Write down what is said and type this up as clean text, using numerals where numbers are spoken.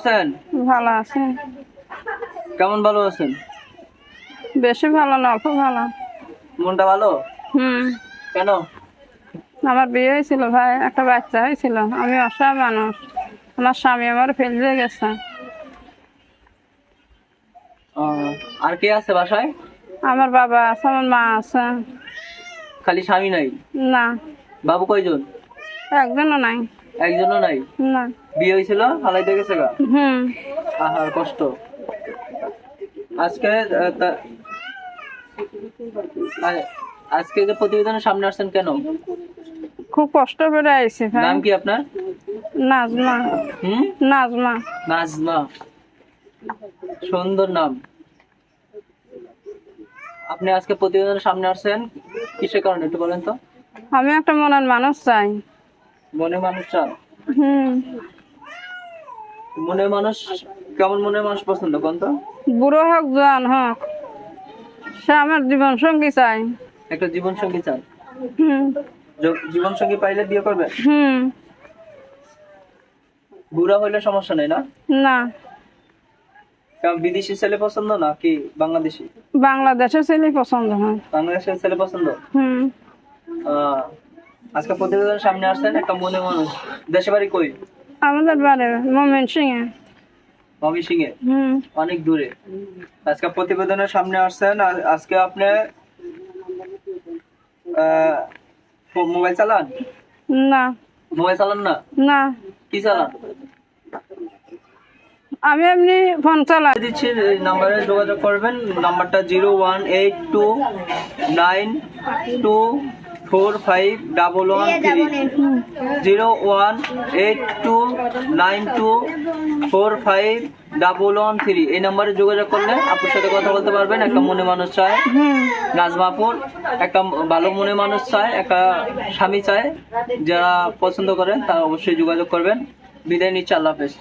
আছেন? ভালো আছে। কেমন ভালো আছেন? বেশি ভালো না, অল্প ভালো। মনটা ভালো? কেন? আমার বিয়ে হয়েছিল ভাই, একটা বাচ্চা হয়েছিল। আমি অসহায় মানুষ, আমার স্বামী আমার ফেলে গেছে। আর কে আছে বাসায়? আমার বাবা আছে, আমার মা আছে। খালি স্বামী নাই? না, বাবু কয়জন? একজনও নাই। একজনও নাই? না। বিয়ে হয়েছিল, হালাইতে গেছে গা? হুম। আহা কষ্ট। আজকে আজকে যে প্রতিবেদনের সামনে আসছেন কেন? খুব কষ্ট করে আইছি ভাই। নাম কি আপনার? নাজমা। নাজমা। নাজমা, সুন্দর নাম। আপনি আজকে প্রতিবেদনের সামনে আসছেন কিসের কারণে একটু বলেন তো? আমি একটা মনের মানুষ চাই। মনে মানুষ চান? মনে মানুষ কেমন মনের মানুষ পছন্দ কোন তো? বুড়ো হোক জোয়ান হোক, সে আমার জীবন সঙ্গী চাই। একটা জীবন সঙ্গী চান? জীবন সঙ্গী পাইলে বিয়ে করবে? বুড়া হইলে সমস্যা নেই না? না। কারণ বিদেশি ছেলে পছন্দ না কি বাংলাদেশি? বাংলাদেশের ছেলে পছন্দ হয়। বাংলাদেশের ছেলে পছন্দ? আজকে প্রতিবেদনের সামনে আসছেন একটা মনে মানুষ। দেশে বাড়ি কই? আমাদের বাড়ি ময়মনসিংহে। ময়মনসিংহে? অনেক দূরে। আজকে প্রতিবেদনের সামনে আসছেন। আজকে আপনি মোবাইল চালান? না। মোবাইল চালান না? না। কি চালান? আমি এমনি ফোন চালাই। দিচ্ছি, নাম্বারে যোগাযোগ করবেন। নাম্বারটা 01829245113 01829245113। এই নাম্বারে যোগাযোগ করলে আপনার সাথে কথা বলতে পারবেন। একটা মনে মানুষ চায় নাজমাপুর, একটা ভালো মনে মানুষ চায়, একটা স্বামী চায়। যারা পছন্দ করেন তারা অবশ্যই যোগাযোগ করবেন। বিদায় নিচ্ছি, আল্লাহ হাফেজ।